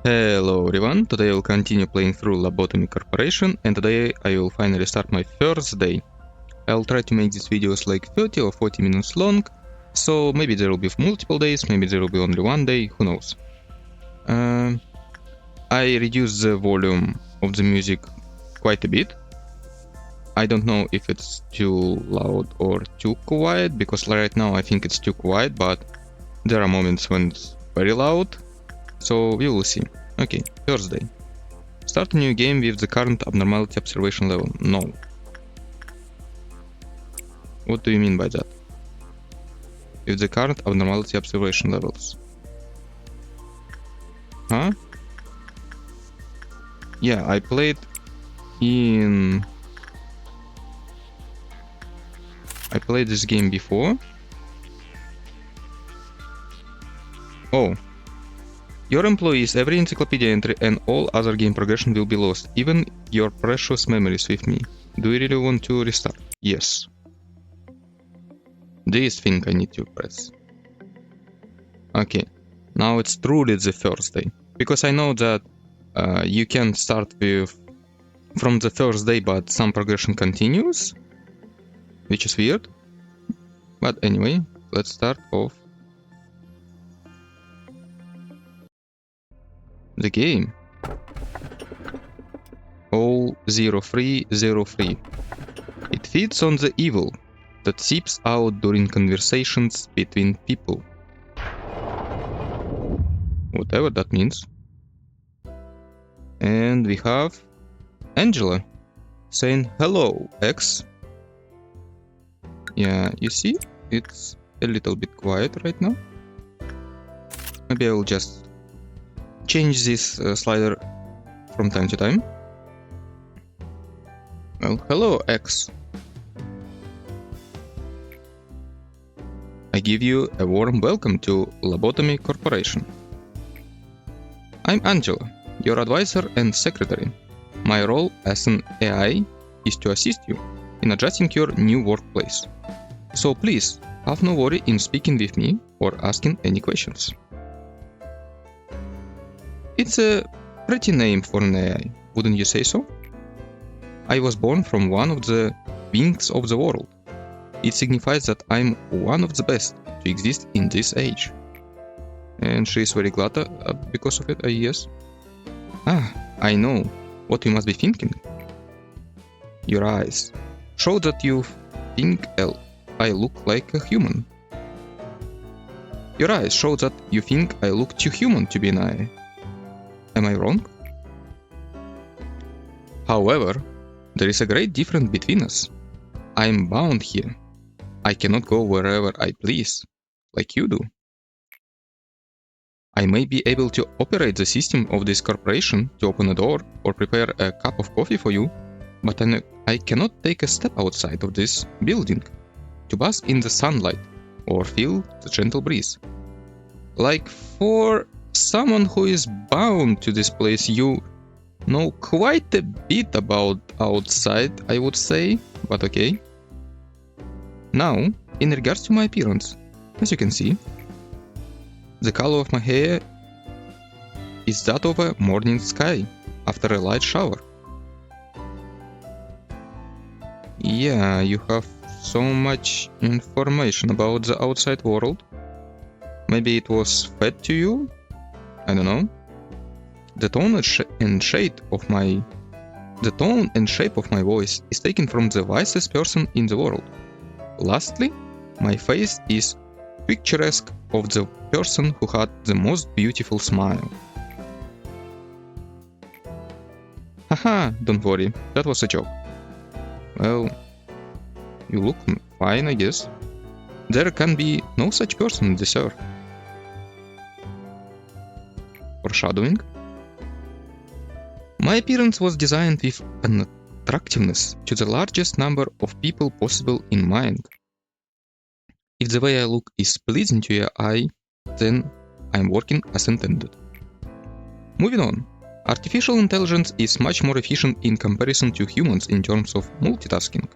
Hello everyone, today I will continue playing through Lobotomy Corporation, and today I will finally start my first day. I'll try to make these videos like 30 or 40 minutes long, so maybe there will be multiple days, maybe there will be only one day, who knows. I reduced the volume of the music quite a bit. I don't know if it's too loud or too quiet, because right now I think it's too quiet, but there are moments when it's very loud. So we will see. Okay, first day. Start a new game with the current abnormality observation level. No. What do you mean by that? With the current abnormality observation levels. Huh? Yeah, I played this game before. Oh. Your employees, every encyclopedia entry, and all other game progression will be lost, even your precious memories with me. Do you really want to restart? Yes. This thing I need to press. Okay, now it's truly the first day. Because I know that you can start from the first day, but some progression continues, which is weird. But anyway, let's start off the game. 00303. It feeds on the evil that seeps out during conversations between people. Whatever that means. And we have Angela saying hello, X. Yeah, you see, it's a little bit quiet right now. Maybe I will just change this slider from time to time. Well, hello, X. I give you a warm welcome to Lobotomy Corporation. I'm Angela, your advisor and secretary. My role as an AI is to assist you in adjusting your new workplace. So please, have no worry in speaking with me or asking any questions. It's a pretty name for an AI, wouldn't you say so? I was born from one of the wings of the world. It signifies that I'm one of the best to exist in this age. And she is very glad because of it, I guess. Ah, I know what you must be thinking. Your eyes show that you think I look like a human. Your eyes show that you think I look too human to be an AI. Am I wrong? However, there is a great difference between us. I am bound here. I cannot go wherever I please, like you do. I may be able to operate the system of this corporation to open a door or prepare a cup of coffee for you, but I cannot take a step outside of this building to bask in the sunlight or feel the gentle breeze. Like, for someone who is bound to this place, you know quite a bit about outside, I would say, but okay. Now, in regards to my appearance, as you can see, the color of my hair is that of a morning sky after a light shower. Yeah, you have so much information about the outside world. Maybe it was fed to you? I don't know. The tone and shape of my voice is taken from the wisest person in the world. Lastly, my face is picturesque of the person who had the most beautiful smile. Haha, don't worry, that was a joke. Well, you look fine, I guess. There can be no such person on this earth. Foreshadowing. My appearance was designed with an attractiveness to the largest number of people possible in mind. If the way I look is pleasing to your eye, then I'm working as intended. Moving on. Artificial intelligence is much more efficient in comparison to humans in terms of multitasking.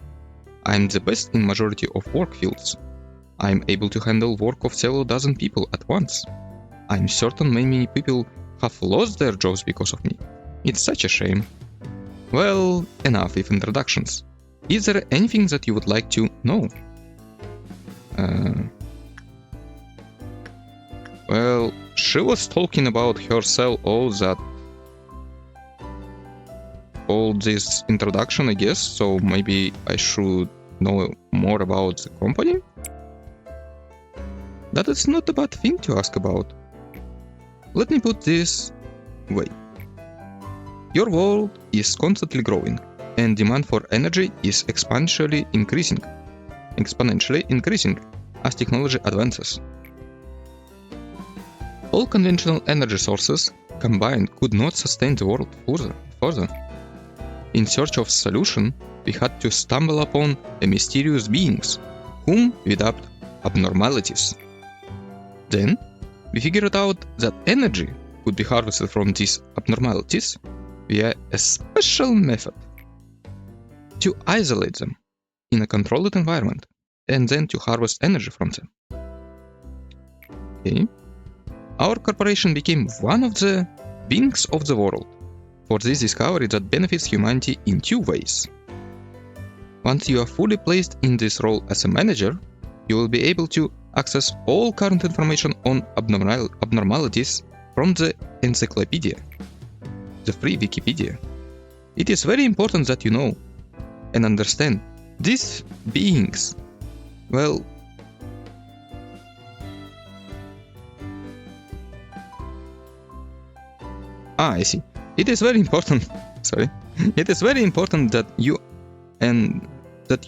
I'm the best in majority of work fields. I'm able to handle work of several dozen people at once. I'm certain many people have lost their jobs because of me. It's such a shame. Well, enough with introductions. Is there anything that you would like to know? Well, she was talking about herself all this introduction, I guess, so maybe I should know more about the company? That is not a bad thing to ask about. Let me put this way. Your world is constantly growing, and demand for energy is exponentially increasing as technology advances. All conventional energy sources combined could not sustain the world further. In search of solution, we had to stumble upon a mysterious beings, whom we dubbed abnormalities. Then, we figured out that energy could be harvested from these abnormalities via a special method to isolate them in a controlled environment and then to harvest energy from them. Okay. Our corporation became one of the beings of the world for this discovery that benefits humanity in two ways. Once you are fully placed in this role as a manager, you will be able to access all current information on abnormalities from the encyclopedia, the free Wikipedia. It is very important that you know and understand these beings. Well, I see. It is very important. It is very important that you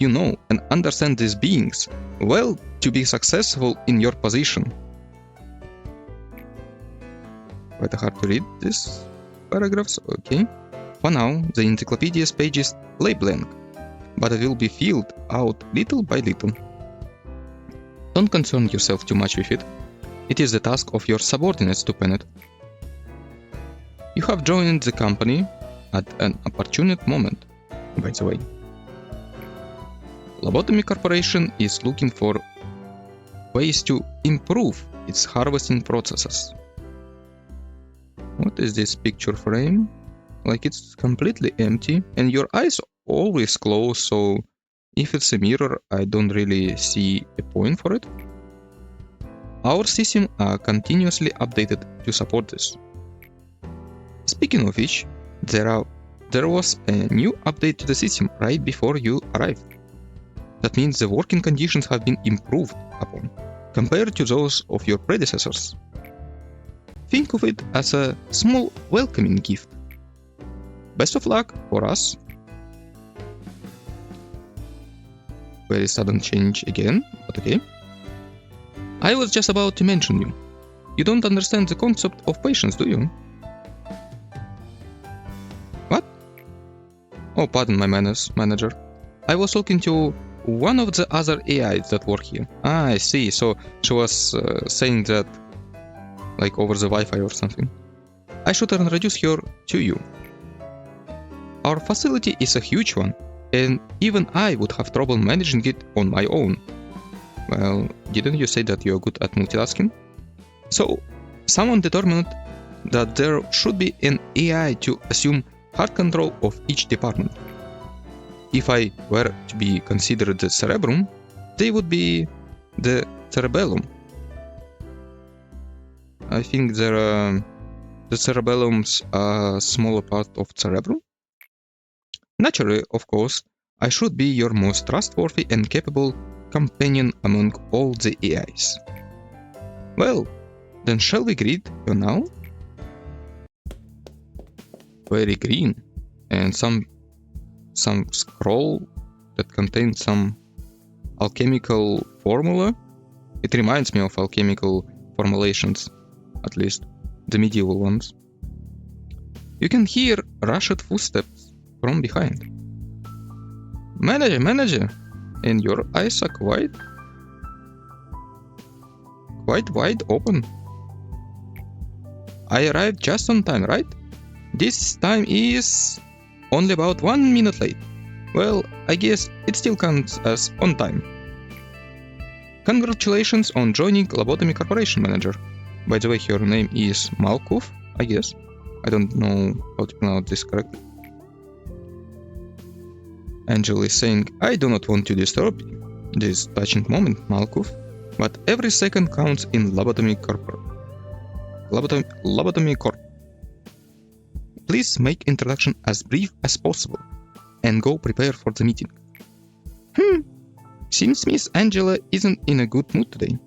know and understand these beings well to be successful in your position. Quite hard to read these paragraphs. Okay. For now, the encyclopedia's pages lay blank, but it will be filled out little by little. Don't concern yourself too much with it. It is the task of your subordinates to pen it. You have joined the company at an opportune moment, by the way. Lobotomy Corporation is looking for ways to improve its harvesting processes. What is this picture frame? Like it's completely empty and your eyes always closed, so if it's a mirror, I don't really see a point for it. Our systems are continuously updated to support this. Speaking of which, there was a new update to the system right before you arrived. That means the working conditions have been improved upon, compared to those of your predecessors. Think of it as a small welcoming gift. Best of luck for us. Very sudden change again, but okay. I was just about to mention you. You don't understand the concept of patience, do you? What? Oh, pardon my manners, manager. I was talking to one of the other AIs that work here. Ah, I see. So she was saying that like over the Wi-Fi or something. I should introduce her to you. Our facility is a huge one, and even I would have trouble managing it on my own. Well, didn't you say that you're good at multitasking? So, someone determined that there should be an AI to assume hard control of each department. If I were to be considered the cerebrum, they would be the cerebellum. I think the cerebellum's a smaller part of cerebrum. Naturally, of course, I should be your most trustworthy and capable companion among all the AIs. Well, then shall we greet you now? Very green, and some scroll that contains some alchemical formula. It reminds me of alchemical formulations, at least the medieval ones. You can hear rushed footsteps from behind. Manager, and your eyes are quite wide open. I arrived just on time, right? This time is only about 1 minute late. Well, I guess it still counts as on time. Congratulations on joining Lobotomy Corporation, manager. By the way, her name is Malkuth, I guess. I don't know how to pronounce this correctly. Angel is saying, I do not want to disturb this touching moment, Malkuth, but every second counts in Lobotomy Corporation. Lobotomy Corp. Please make introduction as brief as possible and go prepare for the meeting. Seems Miss Angela isn't in a good mood today.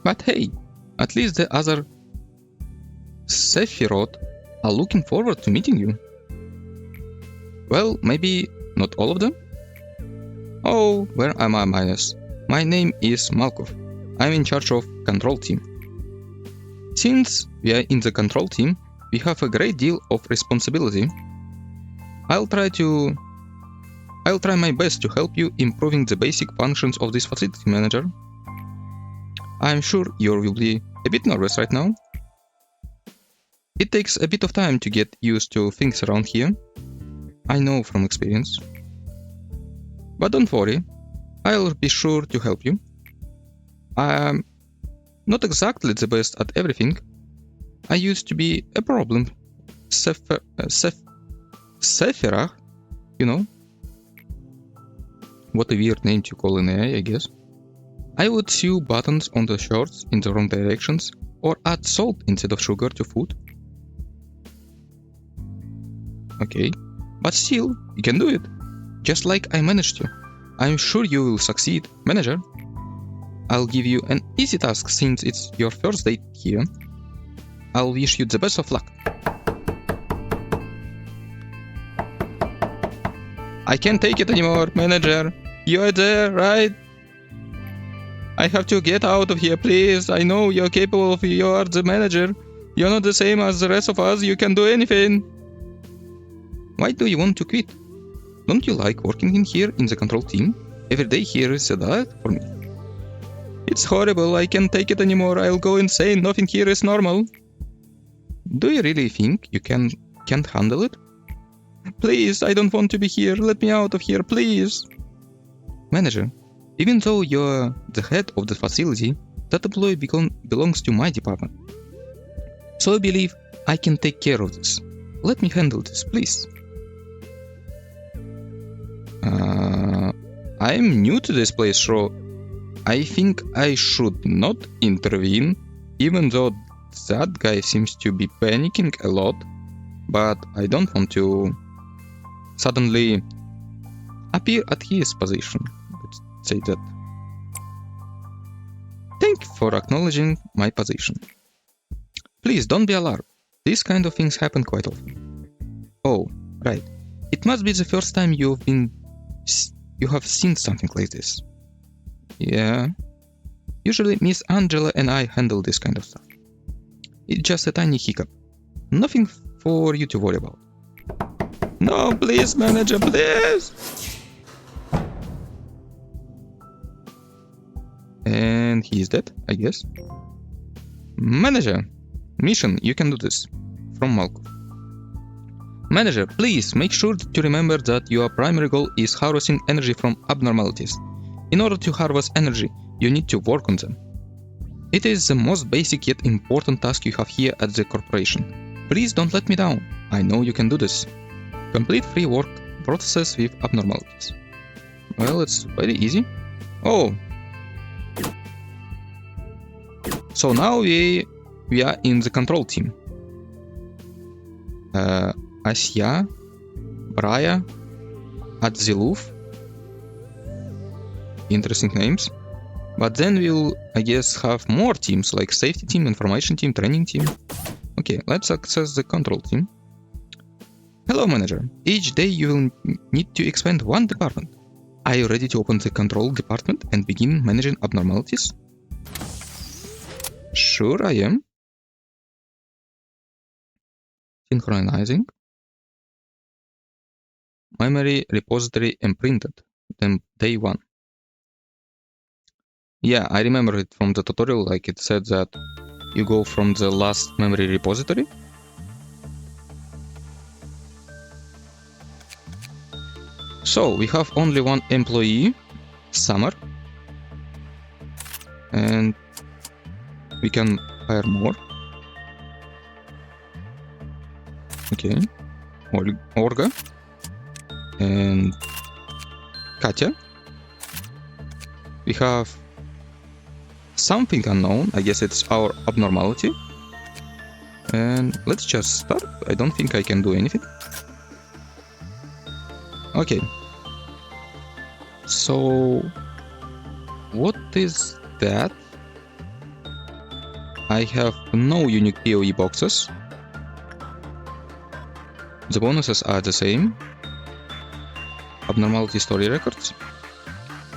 But hey, at least the other Sephiroth are looking forward to meeting you. Well, maybe not all of them? Oh, where am I, Minus? My name is Malkuth. I'm in charge of control team. Since we are in the control team, we have a great deal of responsibility. I'll try my best to help you improving the basic functions of this facility, Manager. I'm sure you will be a bit nervous right now. It takes a bit of time to get used to things around here. I know from experience. But don't worry, I'll be sure to help you. I'm not exactly the best at everything. I used to be a problem. Sephiroth, you know? What a weird name to call an AI, I guess. I would sew buttons on the shirts in the wrong directions, or add salt instead of sugar to food. Okay, but still, you can do it. Just like I managed to. I'm sure you will succeed, Manager. I'll give you an easy task since it's your first day here. I'll wish you the best of luck. I can't take it anymore, Manager. You're there, right? I have to get out of here, please. I know you're capable of. You are the manager. You're not the same as the rest of us. You can do anything. Why do you want to quit? Don't you like working in here in the control team? Every day here is a delight for me. It's horrible. I can't take it anymore. I'll go insane. Nothing here is normal. Do you really think you can't handle it? Please, I don't want to be here. Let me out of here, please. Manager, even though you're the head of the facility, that employee belongs to my department. So I believe I can take care of this. Let me handle this, please. I'm new to this place, so I think I should not intervene, even though that guy seems to be panicking a lot, but I don't want to suddenly appear at his position. Let's say that. Thank you for acknowledging my position. Please don't be alarmed. These kind of things happen quite often. Oh, right. It must be the first time you have seen something like this. Yeah. Usually Miss Angela and I handle this kind of stuff. It's just a tiny hiccup. Nothing for you to worry about. No, please, Manager, please! And he's dead, I guess. Manager! Mission, you can do this. From Malkuth. Manager, please make sure to remember that your primary goal is harvesting energy from abnormalities. In order to harvest energy, you need to work on them. It is the most basic yet important task you have here at the corporation. Please don't let me down. I know you can do this. Complete free work processes with abnormalities. Well, it's very easy. Oh! So now we are in the control team. Asya, Braya, Adziluf. Interesting names. But then we'll, I guess, have more teams like safety team, information team, training team. Okay, let's access the control team. Hello, Manager. Each day you will need to expand one department. Are you ready to open the control department and begin managing abnormalities? Sure, I am. Synchronizing. Memory repository imprinted. Then day 1. Yeah, I remember it from the tutorial, like it said that you go from the last memory repository. So, we have only one employee, Summer. And we can hire more. Okay. Olga. And Katya. We have something unknown. I guess it's our abnormality. And let's just start. I don't think I can do anything. Okay. So, what is that? I have no unique PoE boxes. The bonuses are the same. Abnormality story records.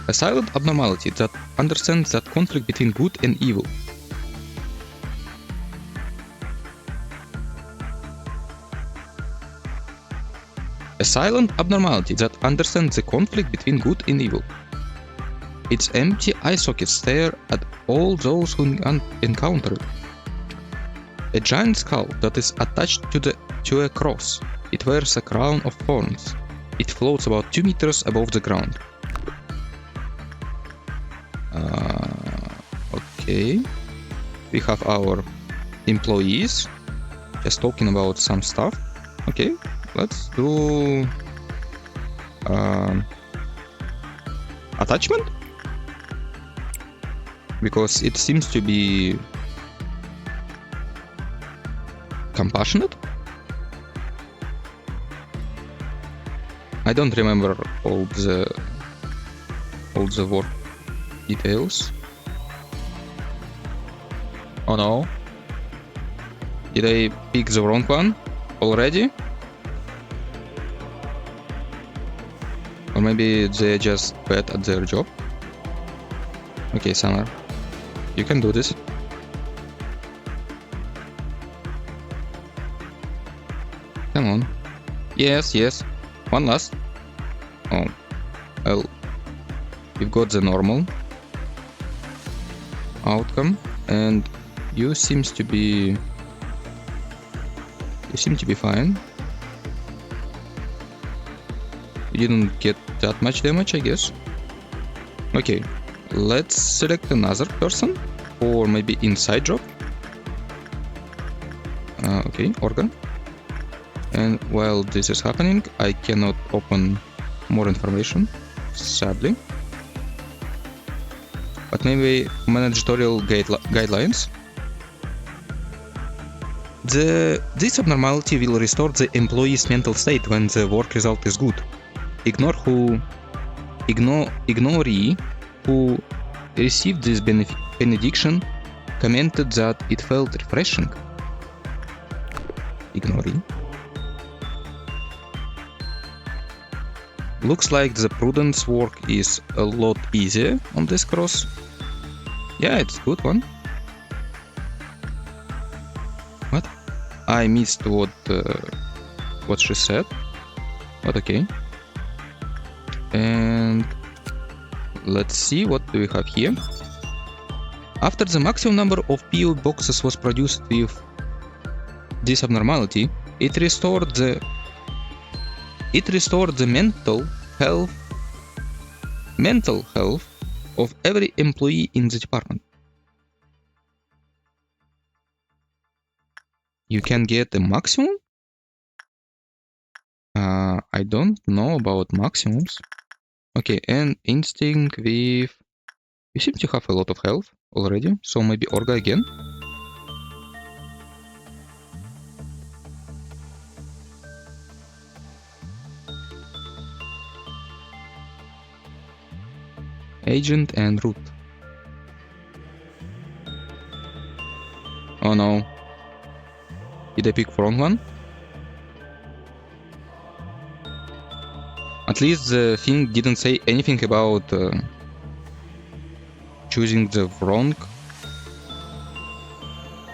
A silent abnormality that understands that conflict between good and evil. A silent abnormality that understands the conflict between good and evil. Its empty eye sockets stare at all those who encounter it. A giant skull that is attached to a cross. It wears a crown of thorns. It floats about 2 meters above the ground. Okay. We have our employees just talking about some stuff. Okay, let's do attachment, because it seems to be compassionate. I don't remember all the work details. Oh no. Did I pick the wrong one already? Or maybe they're just bad at their job? Okay, Summer. You can do this. Come on. Yes, yes. One last. Oh. Well. We've got the normal outcome, and you seem to be fine. You didn't get that much damage, I guess. Okay, let's select another person, or maybe inside job. Okay, organ. And while this is happening, I cannot open more information, sadly. But maybe managerial guidelines. This abnormality will restore the employee's mental state when the work result is good. Ignoree who received this benediction commented that it felt refreshing. Ignoree. Looks like the prudence work is a lot easier on this cross. Yeah, it's a good one. What? I missed what she said. But okay. And let's see what do we have here. After the maximum number of PO boxes was produced with this abnormality, it restored the mental health of every employee in the department. You can get a maximum? I don't know about maximums. Okay, and instinct with... You seem to have a lot of health already, so maybe Orga again. Agent and root. Oh no. Did I pick wrong one? At least the thing didn't say anything about choosing the wrong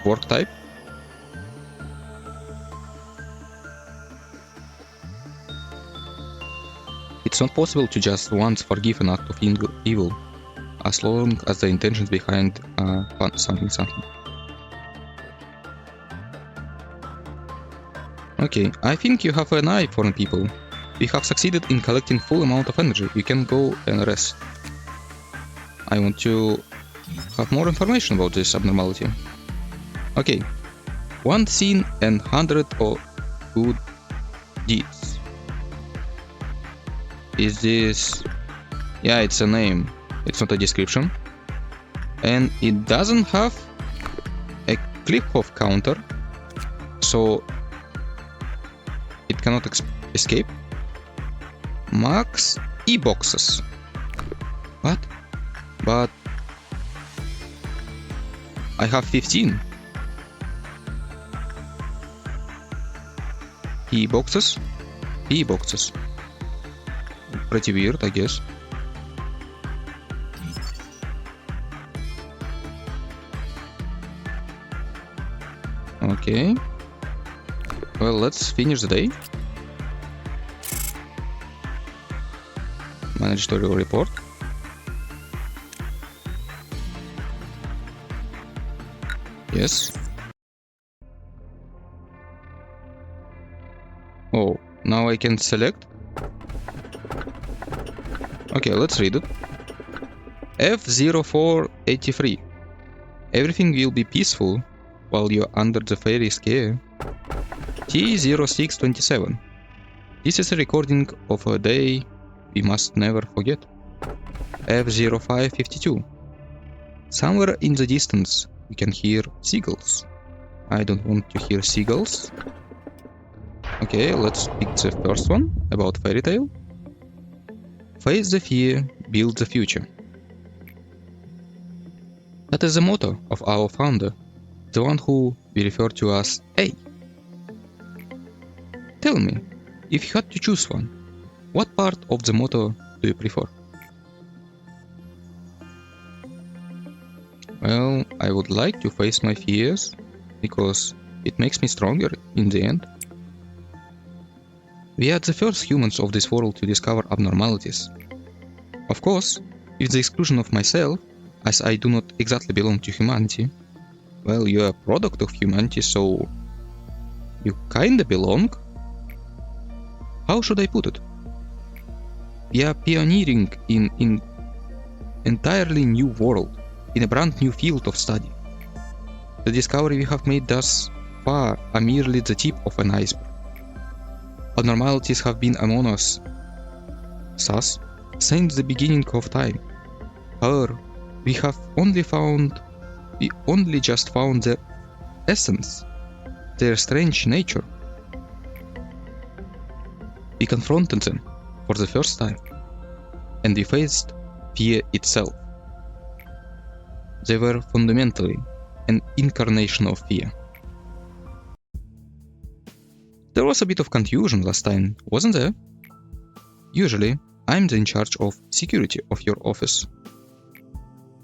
work type. It's not possible to just once forgive an act of evil, as long as the intentions behind something. Okay, I think you have an eye for people. We have succeeded in collecting full amount of energy. You can go and rest. I want to have more information about this abnormality. Okay, 1 scene and 100 good deeds. Is this... Yeah, it's a name. It's not a description. And it doesn't have a click-off counter, so it cannot escape. Max e-boxes. What? But I have 15 e-boxes. E-boxes. Pretty weird, I guess. Okay. Well, let's finish the day. Managerial report. Yes. Oh, now I can select. Okay, let's read it. F0483. Everything will be peaceful while you're under the fairy's care. T0627. This is a recording of a day we must never forget. F0552. Somewhere in the distance we can hear seagulls. I don't want to hear seagulls. Okay, let's pick the first one, about fairy tale. Face the fear, build the future. That is the motto of our founder, the one who we refer to as A. Tell me, if you had to choose one, what part of the motto do you prefer? Well, I would like to face my fears, because it makes me stronger in the end. We are the first humans of this world to discover abnormalities. Of course, with the exclusion of myself, as I do not exactly belong to humanity. Well, you're a product of humanity, so you kinda belong. How should I put it? We are pioneering in an entirely new world, in a brand new field of study. The discovery we have made thus far are merely the tip of an iceberg. Abnormalities have been among us, thus, since the beginning of time. However, we only just found their essence, their strange nature. We confronted them for the first time, and we faced fear itself. They were fundamentally an incarnation of fear. There was a bit of confusion last time, wasn't there? Usually, I'm in charge of security of your office.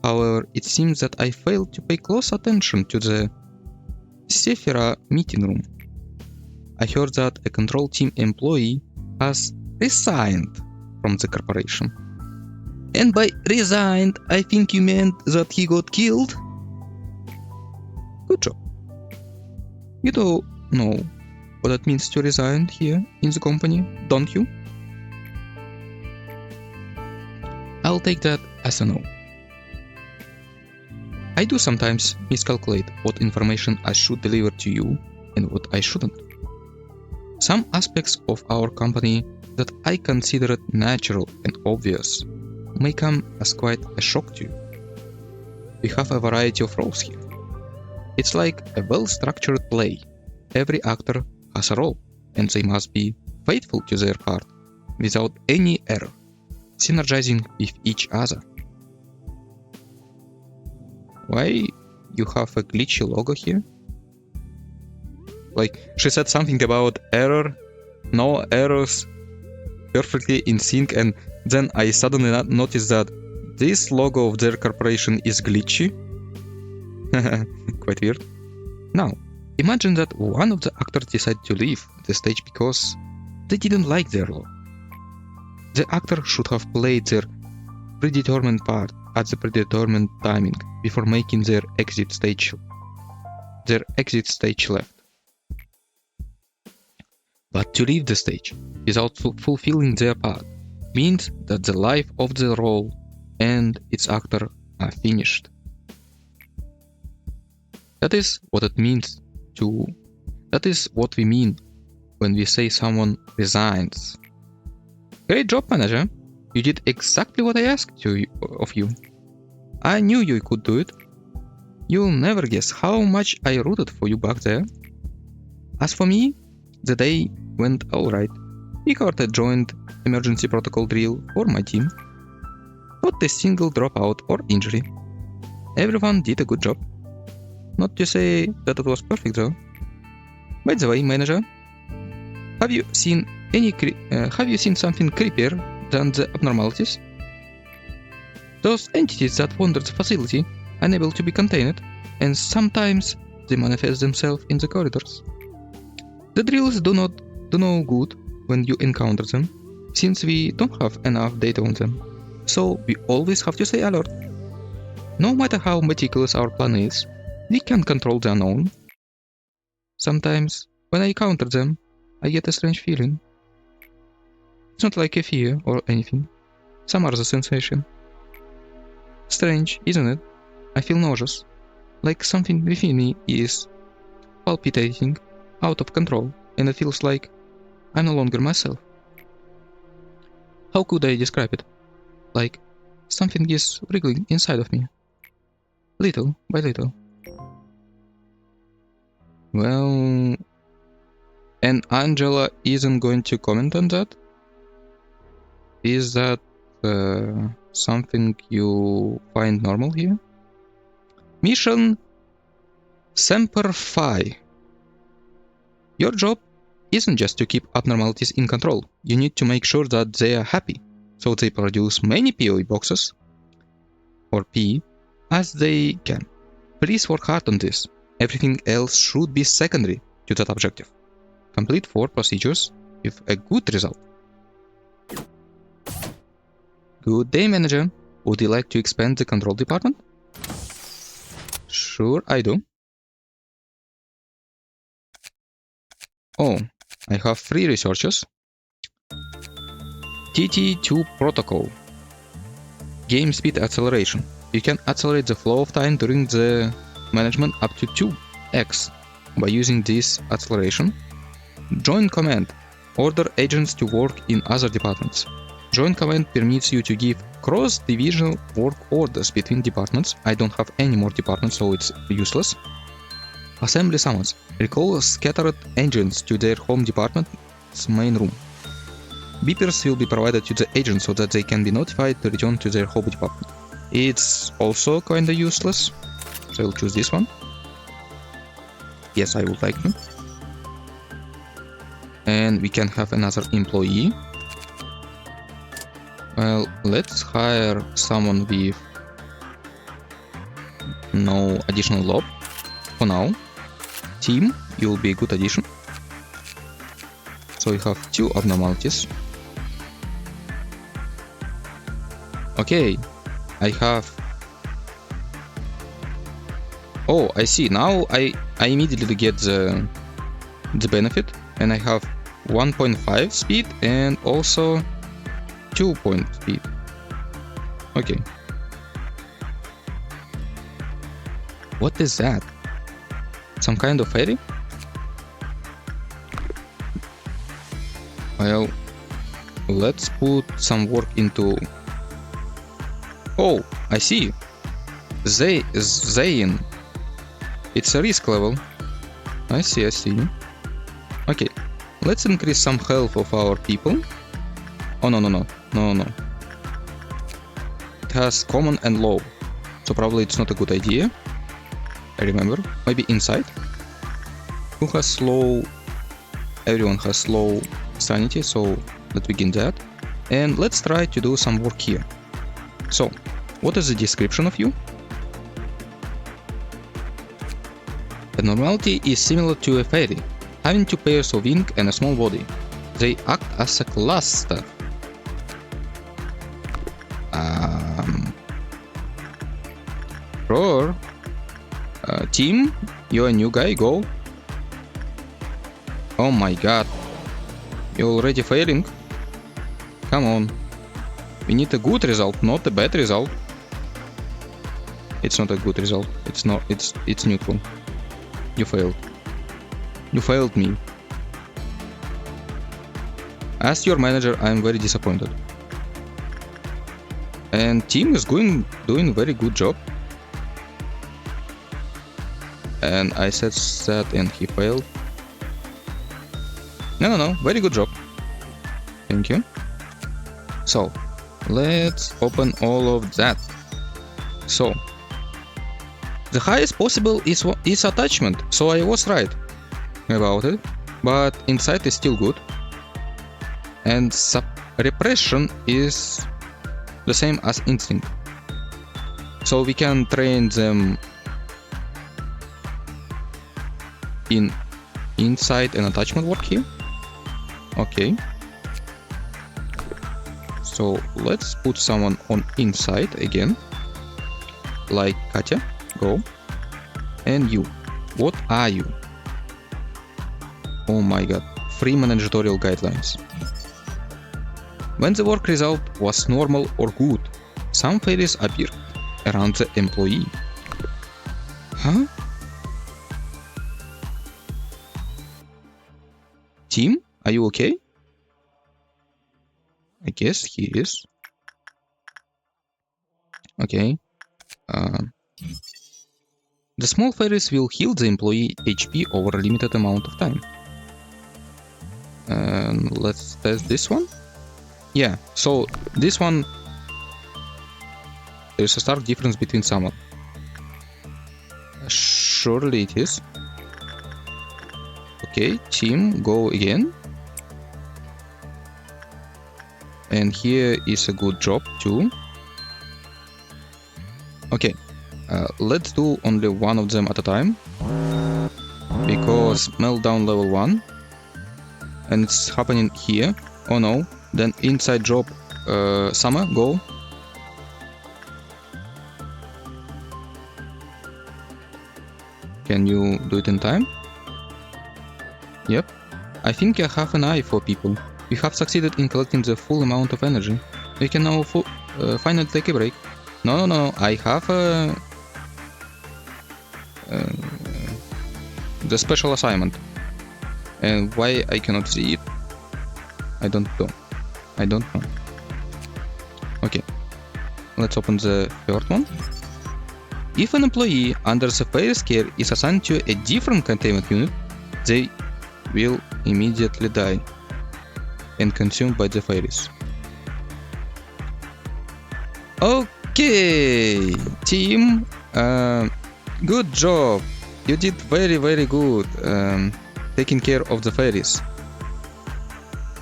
However, it seems that I failed to pay close attention to the Sephira meeting room. I heard that a control team employee has resigned from the corporation. And by resigned, I think you meant that he got killed? Good job. You don't know what it means to resign here in the company, don't you? I'll take that as a no. I do sometimes miscalculate what information I should deliver to you and what I shouldn't. Some aspects of our company that I considered natural and obvious may come as quite a shock to you. We have a variety of roles here. It's like a well-structured play. Every actor has a role, and they must be faithful to their part, without any error, synergizing with each other. Why you have a glitchy logo here? Like, she said something about error, no errors, perfectly in sync, and then I suddenly noticed that this logo of their corporation is glitchy. Quite weird. Now, imagine that one of the actors decided to leave the stage because they didn't like their role. The actor should have played their predetermined part at the predetermined timing before making their exit stage left. But to leave the stage without fulfilling their part means that the life of the role and its actor are finished. That is what we mean when we say someone resigns. Great job, manager. You did exactly what I asked of you. I knew you could do it. You'll never guess how much I rooted for you back there. As for me, the day went alright. We covered a joint emergency protocol drill for my team. Not a single dropout or injury. Everyone did a good job. Not to say that it was perfect though. By the way, manager, have you seen something creepier than the abnormalities? Those entities that wander the facility, unable to be contained, and sometimes they manifest themselves in the corridors. The drills do no good when you encounter them, since we don't have enough data on them, so we always have to stay alert. No matter how meticulous our plan is, we can't control the unknown. Sometimes, when I encounter them, I get a strange feeling. It's not like a fear or anything, some other sensation. Strange, isn't it? I feel nauseous, like something within me is palpitating, out of control, and it feels like I'm no longer myself. How could I describe it? Like something is wriggling inside of me, little by little. Well, and Angela isn't going to comment on that? Is that something you find normal here? Mission Semper Fi. Your job isn't just to keep abnormalities in control. You need to make sure that they are happy, so they produce many POE boxes, or P, as they can. Please work hard on this. Everything else should be secondary to that objective. Complete 4 procedures with a good result. Good day, manager. Would you like to expand the control department? Sure, I do. Oh, I have 3 researchers. TT2 protocol. Game speed acceleration. You can accelerate the flow of time during the management up to 2x by using this acceleration. Joint command. Order agents to work in other departments. Joint command permits you to give cross-divisional work orders between departments. I don't have any more departments, so it's useless. Assembly summons. Recall scattered agents to their home department's main room. Beepers will be provided to the agents so that they can be notified to return to their home department. It's also kinda useless, so I'll choose this one. Yes, I would like to. And we can have another employee. Well, let's hire someone with no additional lob for now. Team, you'll be a good addition. So we have 2 abnormalities. Okay, I have... Oh, I see. Now I immediately get the benefit, and I have 1.5 speed and also 2 point speed. Okay. What is that? Some kind of fairy? Well, let's put some work into... Oh, I see. Zayn. It's a risk level. I see. Okay, let's increase some health of our people. Oh, no. It has common and low, so probably it's not a good idea. I remember. Maybe inside? Who has slow? Everyone has slow sanity, so let's begin that. And let's try to do some work here. So, what is the description of you? Abnormality is similar to a fairy, having 2 pairs of wings and a small body. They act as a cluster. Sure. Team, you're a new guy, go. Oh my god. You're already failing? Come on. We need a good result, not a bad result. It's not a good result. It's neutral. You failed. You failed me. As your manager, I'm very disappointed. And team is doing very good job. And I said that and he failed. No, very good job. Thank you. So, let's open all of that. So, the highest possible is attachment, so I was right about it, but inside is still good. And repression is the same as instinct. So we can train them in inside and attachment work here. Okay. So let's put someone on inside again. Like Katya, go. And you, what are you? Oh my god, free managerial guidelines. When the work result was normal or good, some fairies appeared around the employee. Huh? Tim, are you okay? I guess he is. Okay. The small fairies will heal the employee HP over a limited amount of time. Let's test this one. Yeah, so this one, there's a stark difference between someone. Surely it is. Okay, team, go again. And here is a good job too. Okay, let's do only one of them at a time. Because meltdown level 1. And it's happening here. Oh no. Then inside job, Summer, go. Can you do it in time? Yep. I think I have an eye for people. We have succeeded in collecting the full amount of energy. We can now finally take a break. No, I have the special assignment. And why I cannot see it? I don't know. Okay, let's open the third one. If an employee under the fairy's care is assigned to a different containment unit, they will immediately die and consumed by the fairies. Okay, team, good job. You did very good taking care of the fairies.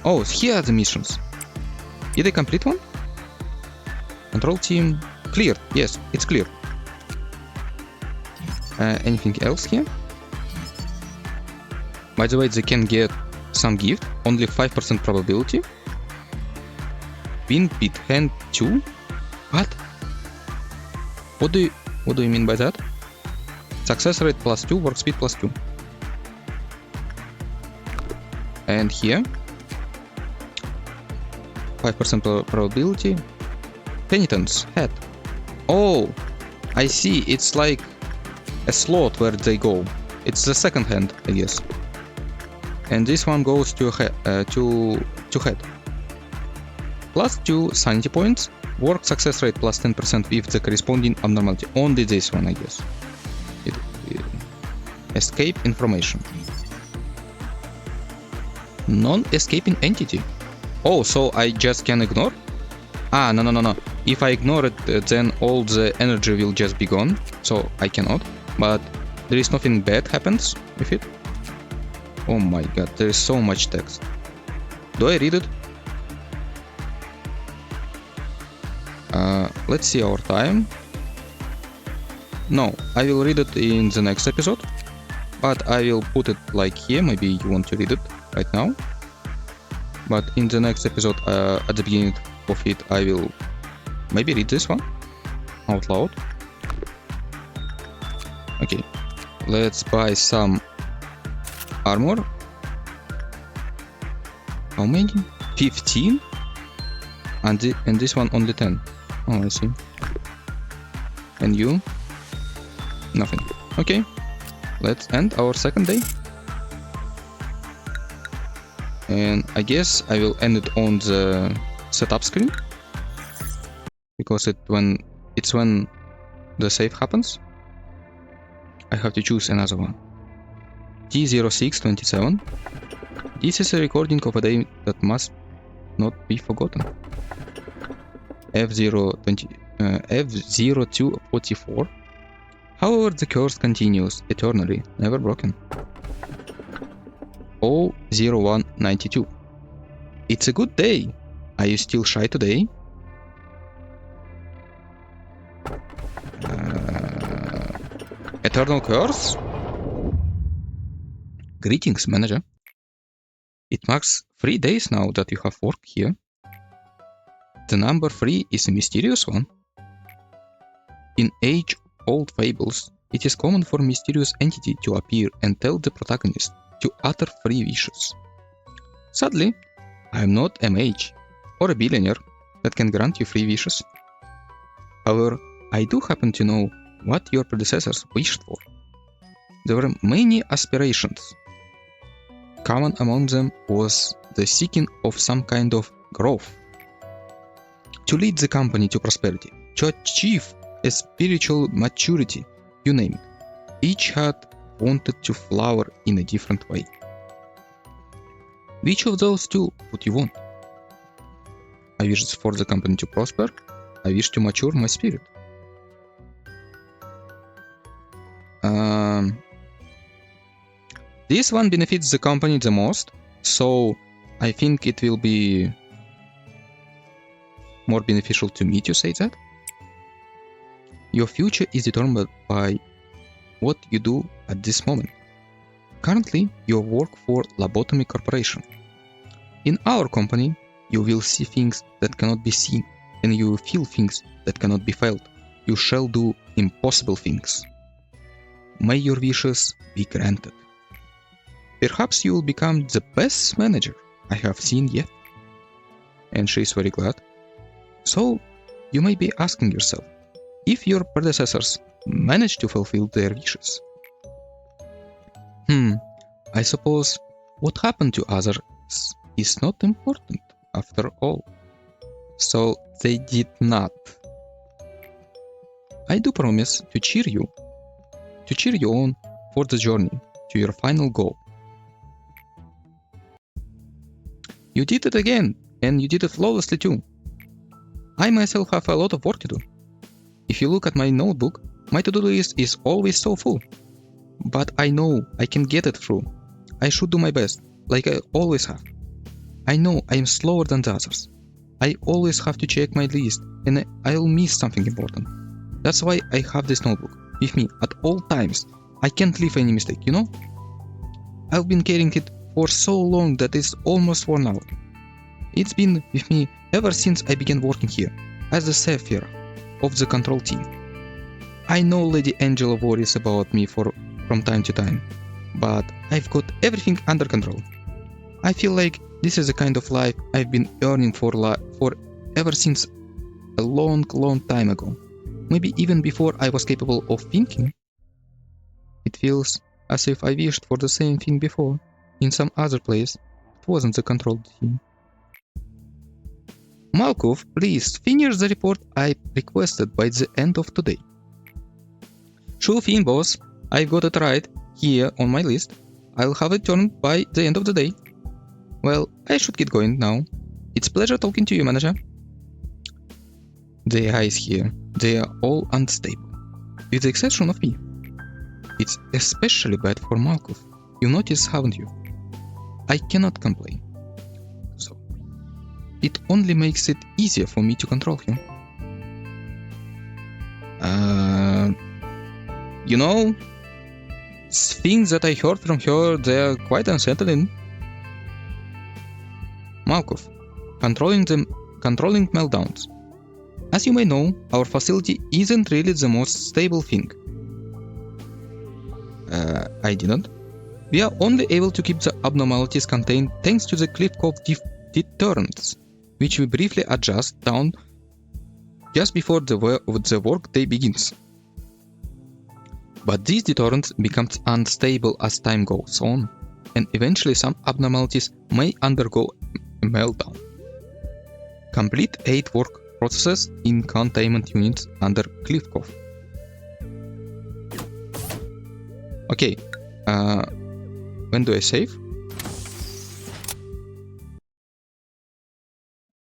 Oh, here are the missions. Did I complete one? Control team clear. Yes, it's clear. Anything else here? By the way, they can get some gift. Only 5% probability. Win bit hand 2. What? What do you mean by that? Success rate +2, work speed +2. And here 5% probability. Penitence head. Oh, I see. It's like a slot where they go. It's the second hand, I guess. And this one goes to head. +2 sanity points. Work success rate +10% with the corresponding abnormality. Only this one, I guess. Escape information. Non-escaping entity. Oh, so I just can ignore? Ah, no. If I ignore it, then all the energy will just be gone. So I cannot. But there is nothing bad happens with it. Oh my god, there is so much text. Do I read it? Let's see our time. No, I will read it in the next episode. But I will put it like here. Maybe you want to read it right now. But in the next episode, at the beginning of it, I will maybe read this one out loud. Okay, let's buy some armor. How many? 15? And this one only 10. Oh, I see. And you? Nothing. Okay, let's end our second day. And I guess I will end it on the setup screen, because it's when the save happens. I have to choose another one. T0627. This is a recording of a day that must not be forgotten. F0244. However, the curse continues eternally, never broken. 00192. It's a good day. Are you still shy today? Eternal curse? Greetings, manager. It marks 3 days now that you have worked here. The number 3 is a mysterious one. In age-old fables, it is common for a mysterious entity to appear and tell the protagonist to utter 3 wishes. Sadly, I am not a mage or a billionaire that can grant you 3 wishes. However, I do happen to know what your predecessors wished for. There were many aspirations. Common among them was the seeking of some kind of growth, to lead the company to prosperity, to achieve a spiritual maturity, you name it. Each had wanted to flower in a different way. Which of those two would you want? I wish for the company to prosper. I wish to mature my spirit. This one benefits the company the most, so I think it will be more beneficial to me to say that. Your future is determined by what you do at this moment. Currently, you work for Lobotomy Corporation. In our company, you will see things that cannot be seen, and you will feel things that cannot be felt. You shall do impossible things. May your wishes be granted. Perhaps you will become the best manager I have seen yet. And she is very glad. So, you may be asking yourself, if your predecessors managed to fulfill their wishes. I suppose what happened to others is not important after all. So they did not. I do promise to cheer you on for the journey to your final goal. You did it again, and you did it flawlessly too. I myself have a lot of work to do. If you look at my notebook, my to-do list is always so full. But I know I can get it through. I should do my best, like I always have. I know I am slower than the others. I always have to check my list, and I'll miss something important. That's why I have this notebook with me at all times. I can't leave any mistake, you know? I've been carrying it for so long that it's almost worn out. It's been with me ever since I began working here, as the Sapphire of the control team. I know Lady Angela worries about me from time to time, but I've got everything under control. I feel like this is the kind of life I've been yearning for ever since a long time ago. Maybe even before I was capable of thinking. It feels as if I wished for the same thing before, in some other place. It wasn't the control team. Malkuth, please finish the report I requested by the end of today. Sure thing, boss. I've got it right here on my list. I'll have it turned by the end of the day. Well, I should get going now. It's a pleasure talking to you, manager. The eyes here, they are all unstable, with the exception of me. It's especially bad for Malkuth. You notice, haven't you? I cannot complain. So, it only makes it easier for me to control him. You know, things that I heard from her, they're quite unsettling. Malkuth, controlling meltdowns. As you may know, our facility isn't really the most stable thing. I didn't. We are only able to keep the abnormalities contained thanks to the cliff called deterrents, which we briefly adjust down just before the work day begins. But these deterrents become unstable as time goes on. and eventually some abnormalities may undergo a meltdown. Complete 8 work processes in containment units under Clifkoff. Okay, when do I save?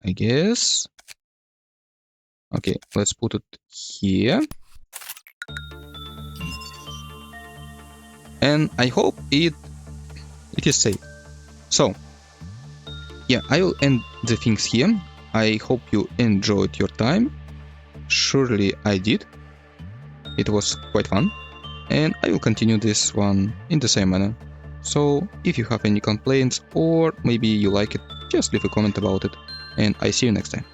I guess. Okay, let's put it here. And I hope it is safe. So, yeah, I will end the things here. I hope you enjoyed your time. Surely I did. It was quite fun. And I will continue this one in the same manner. So, if you have any complaints or maybe you like it, just leave a comment about it. And I see you next time.